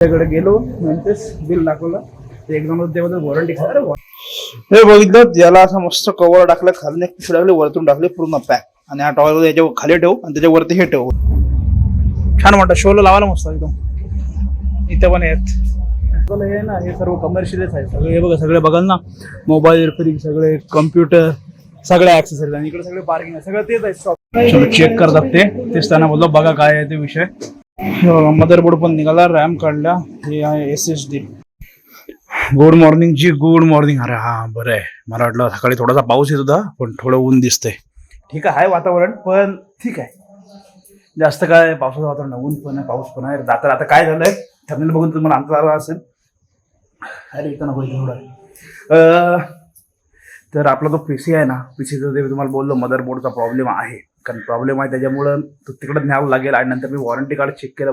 त्याकडे गेलो म्हणतेच बिल दाखवलं एकदम त्याबद्दल वॉरंटी हे बघितलं याला असं मस्त कवर टाकलं खाली एक पिशवी टाकली वरतून टाकले पूर्ण पॅक आणि हा टॉवेल याच्या खाली ठेव आणि त्याच्यावरती हे ठेव. छान वाटतं शोला लावायला मस्त एकदम. इथं पण आहेत हे ना हे सर्व कमर्शियलच आहे सगळे. हे बघा सगळे बघाल ना मोबाईल फ्रीज सगळे कम्प्युटर सगळे ऍक्सेसरीज आणि इकडे सगळे पार्किंग आहे सगळं तेच आहे शॉप. चेक करतात तेच त्यांना बोललो बघा काय आहे ते विषय. मदरबोर्ड पण निघाला रॅम काढला हे आहे SSD. गुड मॉर्निंग जी गुड मॉर्निंग. अरे हा बरं आहे मला वाटलं सकाळी थोडासा पाऊस येत होता पण थोडं ऊन दिसतंय. ठीक आहे वातावरण पण ठीक आहे जास्त काय पावसाचं वातावरण ऊन पण आहे पाऊस पण आहे. आता काय झालंय थंबनेल बघून तुम्हाला अंतर आला असेल. अरे इथं नको थोडं तर आपला जो PC आहे ना PCचं ते तुम्हाला बोललो मदरबोर्डचा प्रॉब्लेम आहे कारण प्रॉब्लेम आहे त्याच्यामुळं तो तिकडं न्यावं लागेल. आणि नंतर मी वॉरंटी कार्ड चेक केलं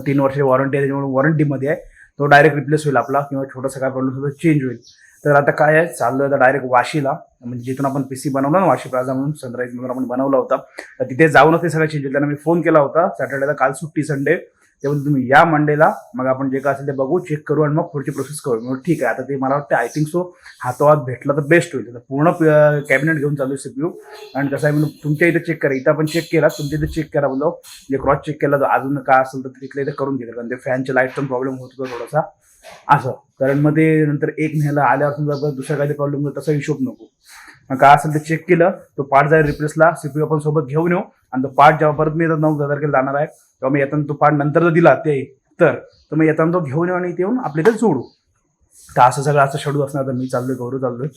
3 वर्षाची वॉरंटी आहे त्याच्यामुळे वॉरंटीमध्ये आहे तो डायरेक्ट रिप्लेस होईल आपला किंवा छोटासा काय प्रॉब्लेम होतो चेंज होईल. तर आता काय आहे चाललो आता डायरेक्ट वाशीला म्हणजे जिथून आपण PC बनवला ना वाशी प्लाझा म्हणून सनराईज म्हणून आपण बनवला होता तर तिथे जाऊनच ते सगळं चेंज होईल. त्यांना मी फोन केला होता सॅटर्डेला काल सुट्टी संडे त्यामुळे तुम्ही या मंडेला मग आपण जे काय असेल ते बघू चेक करू आणि मग पुढची प्रोसेस करू. मग ठीक आहे आता ते मला वाटतं आय थिंक सो हातोहात भेटला तर बेस्ट होईल. तर पूर्ण कॅबिनेट घेऊन चालू आहे CPU आणि कसं आहे म्हणून तुमच्या इथे चेक करा इथं आपण चेक केला तुमच्या इथे चेक करा बोललो जे क्रॉस चेक केला तर अजून काय असेल तर तिथल्या इथे करून घेतलं कारण ते फॅनच्या लाईटचा प्रॉब्लेम होत होता थोडासा असं कारण मग ते नंतर एक न्यायला आल्यावर समजा दुसरा काही प्रॉब्लेम होतो तसा हिशोब नको. मग काय असेल ते चेक केलं तो पार्ट जाईल रिप्लेसला CPU आपण सोबत घेऊन येऊ आणि तो पार्ट जेव्हा परत मी 9 तारखेला जाणार आहे तेव्हा मी येताना तो पार्ट नंतर जर दिला ते तर मग येताना तो घेऊन येऊ आणि इथे येऊन आपल्या इथे जोडू. तर असं सगळं असं शेड्यूल असणार तर मी चाललोय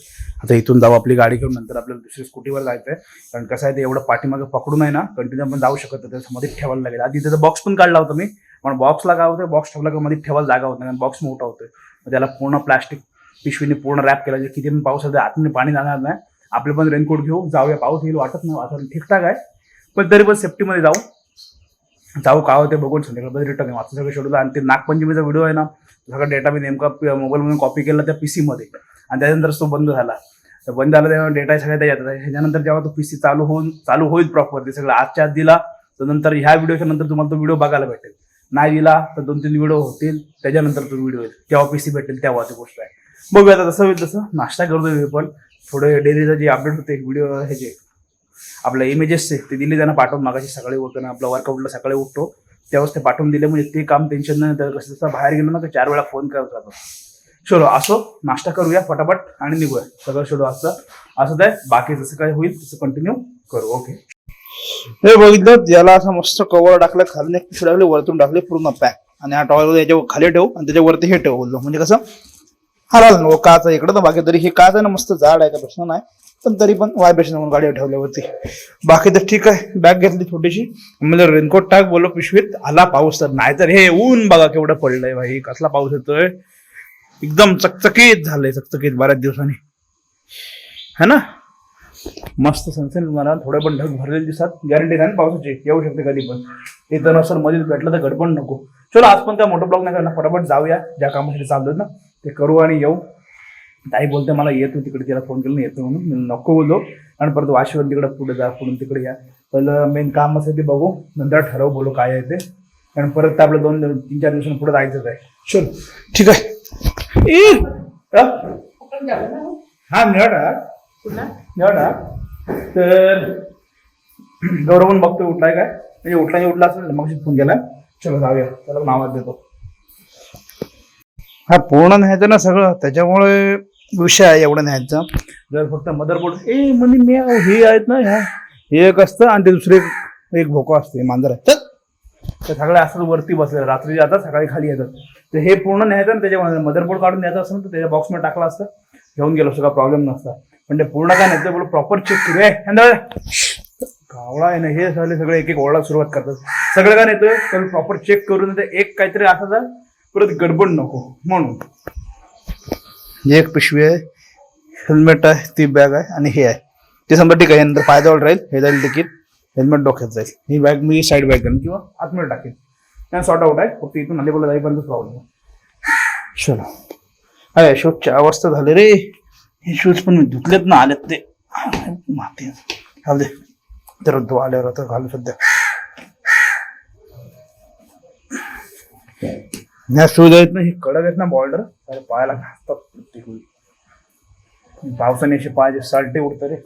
आता इथून जाऊ आपली गाडी घेऊन नंतर आपल्याला दुसऱ्या स्कूटीवर जायचं आहे कारण कसं आहे ते एवढं पाठीमागं पकडून आहे ना कंटिन्यू आपण जाऊ शकत त्याच्यामध्ये ठेवायला लागेल. आधी त्याचा बॉक्स पण काढला होता मी पण बॉक्सला काय होतं बॉक्स ठेवला का मध्ये ठेवायला जागा होत नाही कारण बॉक्स मोठा होतोय मग त्याला पूर्ण प्लास्टिक पिशवीने पूर्ण रॅप केला किती पण पाऊस आला आतमध्ये पाणी जाणार नाही. आपले पण रेनकोट घेऊ जाऊया पाऊस येईल वाटत नाही वातावरण ठीकठाक आहे पण तरी पण सेफ्टीमध्ये जाऊ का होते बघून संध्याकाळी रिटर्न आहे वाचू सगळं शेड्यूल. आणि ते नागपंचमीचा व्हिडिओ आहे ना सगळा डेटा मी नेमका मोबाईलमधून कॉपी केला त्या PC मध्ये आणि त्याच्यानंतर तो बंद झाला तर बंद झाला तेव्हा डेटा सगळ्या त्याच्यात ह्याच्यानंतर जेव्हा तो PC चालू होईल प्रॉपर ते सगळं आजच्या आज दिला तर नंतर ह्या व्हिडिओच्या नंतर तुम्हाला तो व्हिडिओ बघायला भेटेल. नाही दिला तर 2-3 व्हिडिओ होतील त्याच्यानंतर तो व्हिडिओ येईल तेव्हा PC भेटेल तेव्हा ती गोष्ट आहे. बघूया आता तसं होईल तसं नाश्ता करतोय मी पण थोडे डेलीचं जे अपडेट होते व्हिडिओ ह्याचे आपल्या इमेजेसचे ते दिले त्यांना पाठवून मागाशी सकाळी होतं ना आपलं वर्कआउटला सकाळी उठतो त्यावेळेस ते पाठवून दिले म्हणजे ते काम टेन्शन नाही तर कसं तसं बाहेर गेलो ना तर 4 वेळा फोन करत राहतो. चलो असो नाश्ता करूया फटाफट आणि निघूया सगळं शेड्यूल असं आहे बाकी जसं काय होईल तसं कंटिन्यू करू. ओके हे बघितलं याला असं मस्त कवर टाकलं खाली एक पिशवी टाकली वरतून टाकले पूर्ण पॅक आणि हा टॉवेल याच्या खाली ठेव आणि त्याच्यावरती हे ठेव बोललो म्हणजे कसं हलाल नको काच इकडं तर बाकी तरी हे काच आहे ना मस्त जाड आहे का प्रश्न नाही पण तरी पण व्हायब्रेशन म्हणून गाडीवर ठेवल्यावरती बाकी तर ठीक आहे. बॅग घेतली छोटीशी म्हणजे रेनकोट टाक बोललो पिशवीत आला पाऊस तर नाही तर हे ऊन बघा केवढं पडलंय भाई कसला पाऊस येतोय एकदम चकचकीत झालंय चकचकीत बऱ्याच दिवसांनी है ना मस्त सनसेट मला थोडे पण ढग भरलेले दिसतात गॅरंटी नाही पावसाची येऊ शकते कधी पण इथं नसर मध्ये भेटलं तर गडबड नको. चलो आज पण त्या मोठं ब्लॉग नाही करणार फटाफट जाऊया ज्या कामासाठी चाललोय ना ते करू आणि येऊ. ताई बोलते मला येतो तिकडे तिला फोन केला येतो म्हणून मी नको बोललो आणि परत वाशीवर तिकडे पुढे जा पुढून तिकडे या पहिलं मेन काम असेल ते बघू नंतर ठरव बोलू काय आहे ते कारण परत आपलं 2-3-4 दिवसांनी पुढे जायचंच आहे. चल ठीक आहे हा निळा तर गौरव पण बघतोय उठलाय काय म्हणजे उठला असेल मग फोन केलाय. चलो जाऊया त्याला नावात देतो. हा पूर्ण न्यायचं ना सगळं त्याच्यामुळे विषय आहे एवढं न्यायचं जर फक्त मदरबोर्ड म्हणजे मी हे आहेत ना ह्या हे एक असतं आणि ते दुसरे एक भोका असते मांजर आहे तर सगळे असं वरती बसले रात्री जातात सकाळी खाली येतात तर हे पूर्ण न्यायचं ना त्याच्यामध्ये मदरबोर्ड काढून न्यायचं असतं ना तर त्याच्या बॉक्समध्ये टाकला असतं घेऊन गेलो सगळा प्रॉब्लेम नसता पण ते पूर्ण काय नाही बोल प्रॉपर चेक करूया गावळा आहे ना हे सगळे एक ओरडा सुरुवात करतात सगळं काय नेतोय तर प्रॉपर चेक करून एक काहीतरी असं तर परत गडबड नको म्हणून एक पिशवी आहे हेल्मेट आहे ती बॅग आहे आणि हे आहे ते समजा ठीक आहे नंतर फायद्यावर राहील हे जाईल तिकीट हेल्मेट डोक्यात जाईल ही बॅग मी साईड बॅग घेईन किंवा आतमध्ये टाकेन त्या सॉर्ट आउट आहे फक्त इथून अलिबागला जाईपर्यंत प्रॉब्लेम. चलो अरे शूजची अवस्था झाली रे हे शूज पण मी धुतलेत ना आलेत ते माती घाल दे तर धु आल्यावर आता घालू सध्या ह्या शूज आहेत ना, हे कडक आहेत ना बॉर्डर, तर पायाला घासतात प्रत्येक वेळी. पावसाने असे पायाचे साल्टे उडतात रे.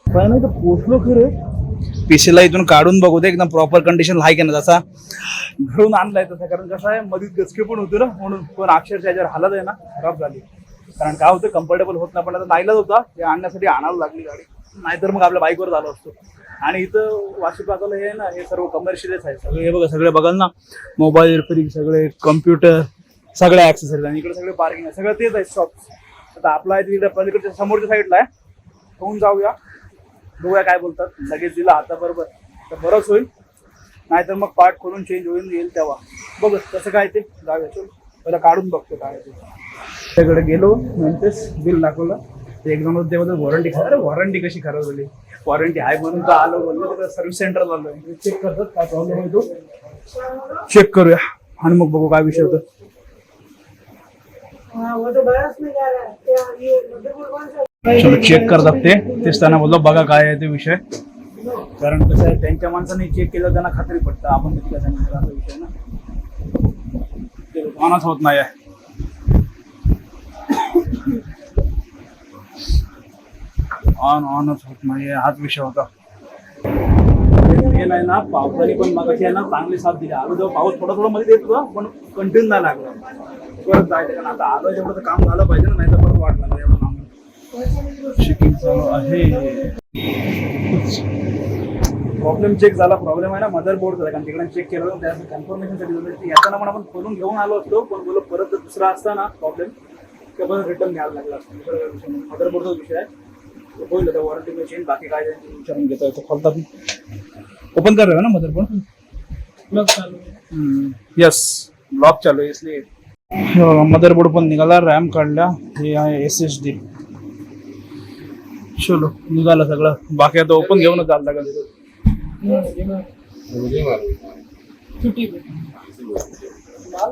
पाय नाही तर पोचलो खरं. पीसीला इथून काढून बघू दे एकदम प्रॉपर कंडिशन आहे की ना, जसा घरून आणलाय तसा. कारण कसं आहे मध्ये गचके पण होते ना, म्हणून पण अक्षरशः याच्यावर हालत आहे ना खराब झाली. कारण काय होतं कम्फर्टेबल होत नाही, पण आता नाईलाज होता ते आणण्यासाठी आणायला लागली गाडी, नाहीतर मग आपल्या बाईकवर झालो असतो. आणि इथं वाशी पाकाला हे ना, हे सर्व कमर्शियलच आहे सगळे. हे बघा सगळे बघाल ना, मोबाईल रिपेरिंग, सगळे कम्प्युटर, सगळे ऍक्सेसरीज, आणि इकडे सगळे पार्किंग आहे, सगळं तेच आहे शॉप. आता आपला आहे तिकडे पलीकडच्या समोरच्या साईडला आहे, होऊन जाऊया, बघूया काय बोलतात. लगेच दिला हाताबरोबर तर बरंच होईल, नाहीतर मग पार्ट खोलून चेंज होईल येईल तेव्हा बघ कसं काय ते. जाऊया चल, पहिला काढून बघतो काय ते. त्याकडे गेलो, नंतर बिल दाखवलं, ते एकदम त्याबद्दल वॉरंटी. अरे वॉरंटी कशी खराब झाली, वॉरंटी आहे म्हणून तर आलो, बोललो तिकडे सर्व्हिस सेंटरला आलो, चेक करतात काय प्रॉब्लेम आहे तो, चेक करूया आणि मग बघू काय विषय होतं. चलो चेक करतात तेच त्यांना बोललो बघा काय आहे ते विषय. कारण कसं आहे त्यांच्या माणसाने चेक केलं त्यांना खात्री पडतं, आपण किती कसं असा विषय ना, ते ऑनच होत नाही आहे. ऑनच होत नाहीये, हाच विषय होता. नाही ना पावसाने पण मग आहे ना चांगली साथ दिली. आलो जेव्हा पाऊस थोडा थोडा मध्ये देत होता, पण कंटिन्यू नाही लागला. परत जायचं कारण आता आलो जेवढं तर काम झालं पाहिजे ना, नाही तर परत वाट लागलं. एवढं काम चेकिंग चालू आहे. प्रॉब्लेम चेक झाला. प्रॉब्लेम आहे ना मदरबोर्ड झाला, कारण तिकडे चेक केलं त्याचं कन्फर्मेशनसाठी याचा पण आपण खोलून घेऊन आलो असतो, पण बोलो परत दुसरा असता ना प्रॉब्लेम ते पण रिटर्न घ्यायला लागला असतो. मदरबोर्डचा विषय आहे, होईल आता वॉरंटी चेंज. बाकी काय विचारून घेता येतो. खोलतात ओपन कर रहे हो ना मदरबोर्ड, लॉक चालू है. यस लॉक चालू आहे इसलिए. मदरबोर्ड पण निघाला, रॅम काढला, हे आहे SSD. चलो निघाला सगळं. बाकी आता ओपन घेऊनच जायला लागेल.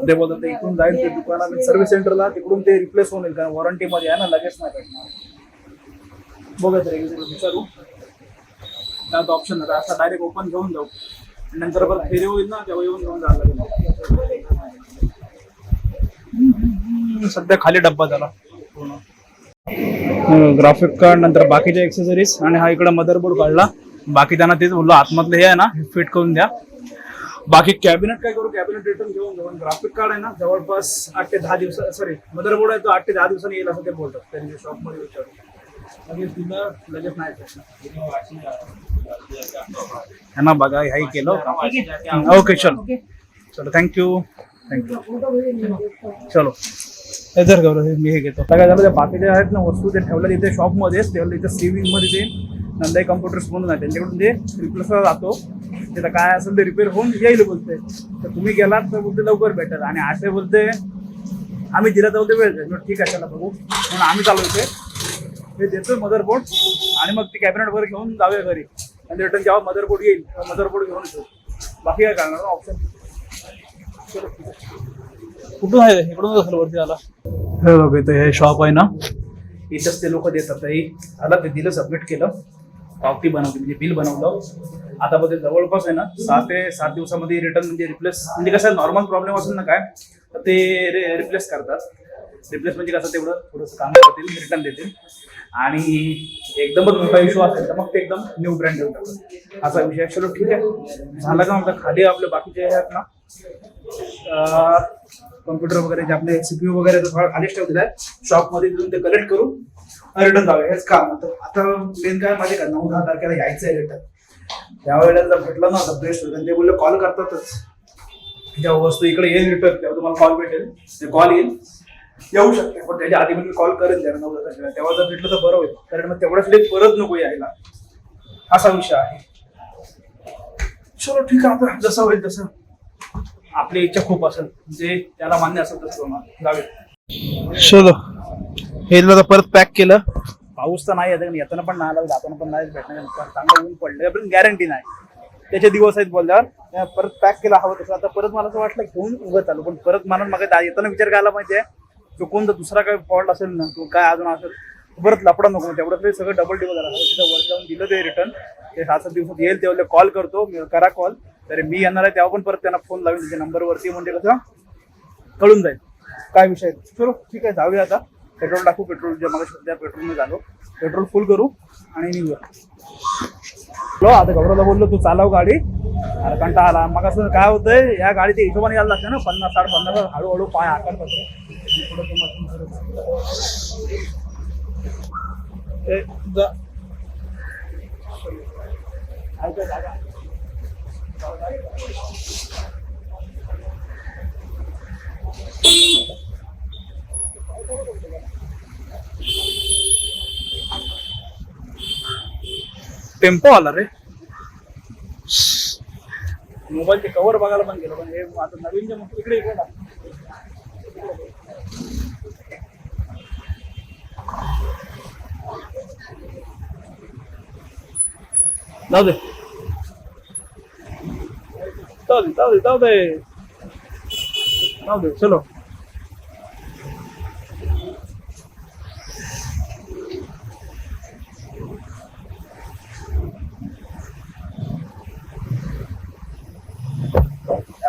ते बोलतात इकडून जाईल ते दुकानात सर्व्हिस सेंटरला, तिकडून ते रिप्लेस होऊन येईल, कारण वॉरंटी मध्ये आहे ना, लगेच नाही भेटणार. बघा तरी विचारू त्यात ऑप्शन नाही, असा डायरेक्ट ओपन घेऊन जाऊ, नंतर परत फेरी होईल ना तेव्हा येऊन घेऊन जायला लागेल. सध्या खाली डब्बा झाला पूर्ण. ग्राफिक कार्ड, नंतर बाकीच्या एक्सेसरीज, आणि हा इकडे मदरबोर्ड काढला. बाकी त्यांना तेच बोललो आतमधलं हे आहे ना फिट करून द्या. बाकी कॅबिनेट काय करू, कॅबिनेट रिटर्न घेऊन ग्राफिक कार्ड आहे ना जवळपास 8 ते 10 दिवस, सॉरी मदरबोर्ड आहे तो 8 ते 10 दिवसांनी येईल असं ते बोलतात. त्यांनी शॉपमध्ये विचारू लगेच दिलं, लगेच नाही ना बघा. ह्याही केलं. ओके चलो चलो, थँक्यू चलो. जर मी हे घेतो. काय झालं, त्या बाकीच्या आहेत ना वस्तू ते ठेवल्या तिथे शॉपमध्येच ठेवलं, इथे सेव्हिंग मध्ये ते नंदाई कम्प्युटर्स म्हणून आहे, त्यांच्याकडून ते रिप्लेसला जातो. तिथं काय असेल ते रिपेअर होऊन येईल बोलते. तर तुम्ही गेलात तर बोलते लवकर भेटेल, आणि असे बोलते आम्ही दिला तर बोलते वेळ जाईल. ठीक आहे चला बघू म्हणून आम्ही चालू होते. हे देतो मदरबोर्ड आणि मग ते कॅबिनेट वगैरे घेऊन जाऊया घरी, आणि रिटर्न जेव्हा मदरबोर्ड येईल तेव्हा मदरबोर्ड घेऊन येतो. बाकी काय करणार ऑप्शन. कुठून आहे, इकडून असेल वरती आला. हे बघ इथं हे शॉप आहे ना, इथंच ते लोक देतात. आला ते दिलं, सबमिट केलं, पावती बनवली म्हणजे बिल बनवलं. आता बघ जवळपास आहे ना 6 ते 7 दिवसामध्ये रिटर्न म्हणजे रिप्लेस, म्हणजे कसं नॉर्मल प्रॉब्लेम असेल ना काय तर ते रिप्लेस करतात. रिप्लेस म्हणजे कसं तेवढं थोडंसं काम करतील, रिटर्न देतील. आणि एकदमच मोठा इश्यू असेल तर मग ते एकदम न्यू ब्रँड देऊन टाकतात, असा विषय. चलो ठीक आहे झाला का. आमच्या खाली आपले बाकीचे आहेत ना कम्प्युटर वगैरे जे आपले CPU वगैरे खालीच ठेवलेलं आहे शॉपमध्ये, तिथून ते कलेक्ट करू रिटर्न जाऊया, हेच काम होतं. आता मेन काय माझे का 9-10 तारखेला यायचं आहे रिटर्न. त्यावेळेला जर भेटलं ना तर बेस्ट होतं. ते बोलले कॉल करतातच, जेव्हा वस्तू इकडे येईल रिटर्न तेव्हा तुम्हाला कॉल भेटेल, ते कॉल येईल येऊ शकते, पण त्याच्या आधी मी कॉल करेन जरा 9 तारखेला, तेव्हा जर भेटलं तर बरं होईल. कारण मग तेवढ्याच लेट परत नको यायला, असा विषय आहे. चलो ठीक आहे, आता जसं होईल तसं. आपली इच्छा खूप असेल, जे त्याला मान्य असेल तसं जाऊया. चलो हे परत पॅक केलं. पाऊस तर नाही येताना पण नाही आला, जाताना पण नाही भेटणार, चांगलं ऊन पडलं पण गॅरंटी नाही. त्याचे दिवस आहेत बोलल्यावर परत पॅक केला हवं तसं. आता परत मला असं वाटलं घेऊन उभं चालू, पण परत मला मग येताना विचार करायला माहितीये चुकून तर दुसरा काय फॉल्ट असेल ना, काय अजून असेल परत लपडा नको. तेवढं तरी सगळं डबल टिबल झालं. तिथं वर जाऊन दिलं ते रिटर्न, ते 7-7 दिवसात येईल. तेवढे कॉल करतो, करा कॉल. तर मी येणार आहे तेव्हा पण परत त्यांना फोन लावेल त्याच्या नंबरवरती, म्हणजे कसं कळून जाईल काय विषय आहे. चलो ठीक आहे, जाऊया आता. पेट्रोल टाकू. पेट्रोल ज्या मग त्या पेट्रोलने झालो. पेट्रोल फुल करू आणि निघूया. आता गौरवला बोललो तू चालव गाडी. अरे कंटा आला मग. असं काय होतंय या गाडीच्या हिशोबाने यायला लागतं ना. 50-60-50 हळूहळू पाय आकार करते. टेम्पो आला रे. मोबाईलचे कव्हर बघायला पण गेलो, पण हे आता नवीन जे म्हणतो इकडे इकडे जाऊ दे जाऊ दे जाऊ दे जाऊ दे जाऊ दे. चलो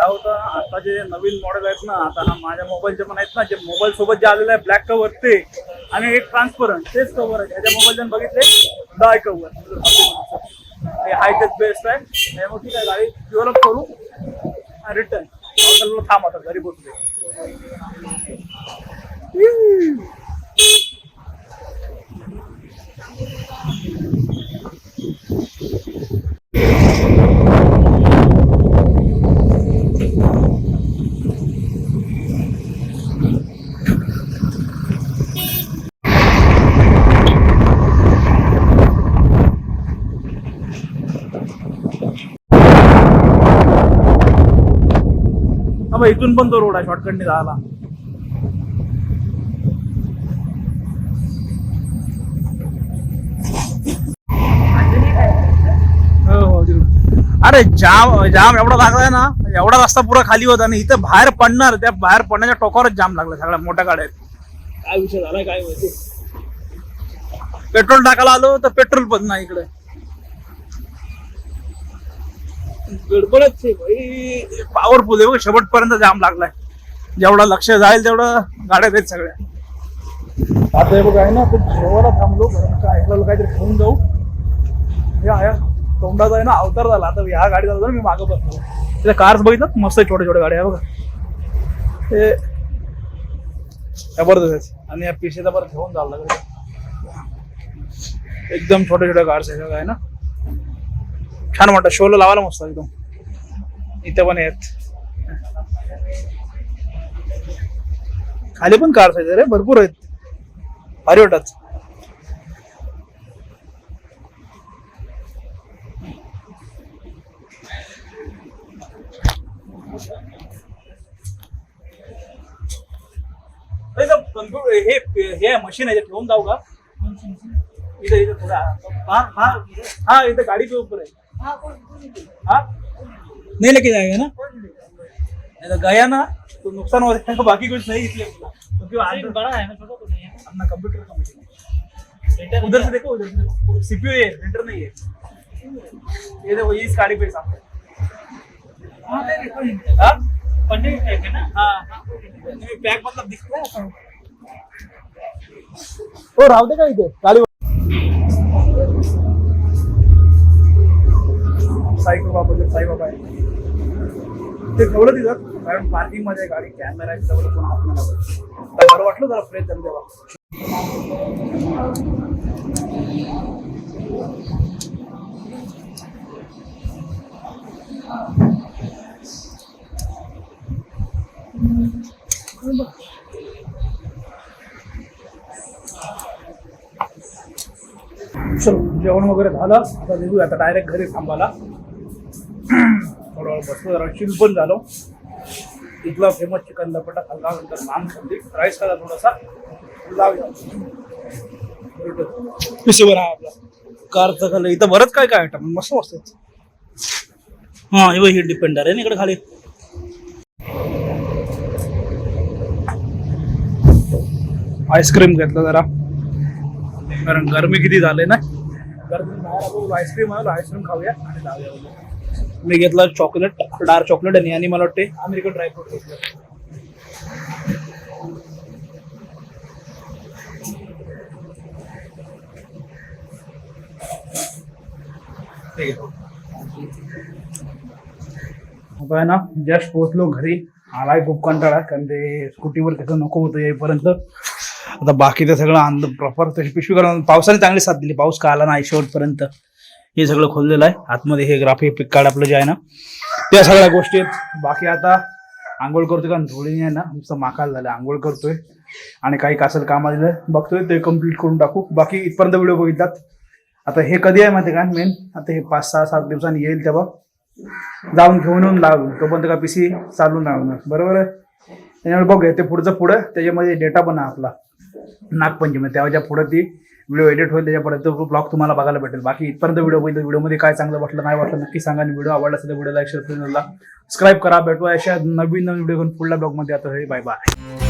होता. आता जे नवीन मॉडेल आहेत ना, आता हा माझ्या मोबाईलचे पण आहेत ना, जे मोबाईल सोबत जे आलेलं आहे ब्लॅक कव्हर ते आणि एक ट्रान्सपरंट तेच कव्हर आहे. ह्याच्या मोबाईल बघितले डाय कव्हर हे हाय तेच बेस्ट आहे. त्यामुळे ठीक आहे, गाडी डेव्हलप करू रिटर्न थांब आता घरी पोहोचले. इथून पण तो रोड आहे शॉर्टकटने जायला. हो अरे जाम जाम एवढा लागलाय ना. एवढा रस्ता पुरा खाली होता ना. इथं बाहेर पडणार, त्या बाहेर पडण्याच्या टोकावरच जाम लागला. सगळ्या मोठ्या गाड्या काय विषय झालाय काय माहिती. पेट्रोल टाकायला आलो तर पेट्रोल पण नाही इकडे. गडबडच आहे भाई. पॉवरफुल आहे शेवटपर्यंत जाम लागलाय. जेवढा लक्ष जाईल तेवढं गाड्या आहेत सगळ्या. आता हे बघ आहे ना, जेवायला थांबलो काय ऐकलं काहीतरी खाऊन जाऊ. या तोंडाचा आहे ना अवतार झाला. आता ह्या गाडी झाला मी मागं बसलो. तिथे कार्स बघितलं मस्त छोट्या छोट्या गाड्या आहे बघा. ते जबरदस्त. आणि या पिशेचा परत घेऊन जावं लागेल. एकदम छोट्या छोट्या कार्स आहे ना. छान वाटतं. शोला लावायला मस्त एकदम. इथे पण आहेत खाली पण कार्स आहेत रे भरपूर आहेत. भारी वाटत. हे मशीन आहे ठेवून जाऊ का इथे इथे थोड़ा. हाँ इधर गाड़ी के ऊपर है. हाँ नहीं लेके जाएगा ना. अगर गया ना तो नुकसान हो जाएगा. बाकी कुछ नहीं इसलिए क्योंकि बड़ा है ना, छोटा तो नहीं है. अपना कंप्यूटर का मशीन है. उधर से देखो, उधर से देखो. सीपीयू है, प्रिंटर नहीं है. ये देखो इस गाड़ी पे सामने. हाँ पंडित है ना. हाँ पैक मतलब दिखता है. हो राहू दे का इथे गाडी. साईबाबा आहे ते ठेवलं तिथं कारण पार्किंग मध्ये गाडी कॅमेरा आहे सगळं कोण हात नाही. बरं वाटलं जरा फ्रेश झालं तेव्हा. चलो जेवण वगैरे झालं. आता निघूया आता डायरेक्ट घरी थांबायला. थोडं बसलो जरा चिल पण झालो. इथला फेमस चिकन लपटा खाल्ला. नंतर नान खाल्ली. राईस खाल्ला थोडासा. पिसेवर आहे आपला कारचं खाल्लं. इथं बरंच काय काय आयटम मस्त मस्त. हा हे डिपेंडर आहे ना इकडे खाली. आईस्क्रीम घेतलं जरा कारण गरमी किती झाले ना. गरमी बाहेर आईस्क्रीम आलो. आईस्क्रीम खाऊया आणि जाऊया. मी घेतला चॉकलेट, डार्क चॉकलेट आणि मला वाटते अमेरिकन ड्रायफ्रूट घेतलं. आता आहे ना जस्ट पोहोचलो घरी. आलाय खूप कंटाळा, कारण ते स्कूटीवर कसं नको होतं येईपर्यंत. आता बाकी तर सगळं प्रॉपर तशी पिशवी करून पावसाने चांगली साथ दिली. पाऊस का आला नाही शेवटपर्यंत. हे सगळं खोललेलं आहे आतमध्ये. हे ग्राफिक पिक कार्ड आपलं जे आहे ना त्या सगळ्या गोष्टी आहेत. बाकी आता आंघोळ करतोय, कारण धुळीने आहे ना नुसतं माकाल झालं. आंघोळ करतोय आणि काही कासल काम आलेलं बघतोय ते कम्प्लीट करून टाकू. बाकी इथपर्यंत व्हिडिओ बघितलात. आता हे कधी आहे माहिती का मेन, आता हे 5-6-7 दिवसांनी येईल तेव्हा जाऊन घेऊन येऊन लावून तोपर्यंत का PC चालून लावणार. बरोबर आहे. त्याच्यामुळे बघूया ते पुढं त्याच्यामध्ये डेटा पण आहे आपला नागपंचमी. त्याच्या पुढे ती व्हिडिओ एडिट होईल, त्याच्यापर्यंत ब्लॉग तुम्हाला बघायला भेटेल. बाकी इथपर्यंत व्हिडिओ बघितलं, व्हिडिओमध्ये काय चांगलं वाटलं नाही वाटलं नक्की सांगा. आणि व्हिडिओ आवडला असेल तर व्हिडिओ लाईक शेअर सबस्क्राईब करा. भेटू अशा नवीन व्हिडिओ घेऊन पुढल्या ब्लॉगमध्ये. आता हे बाय बाय.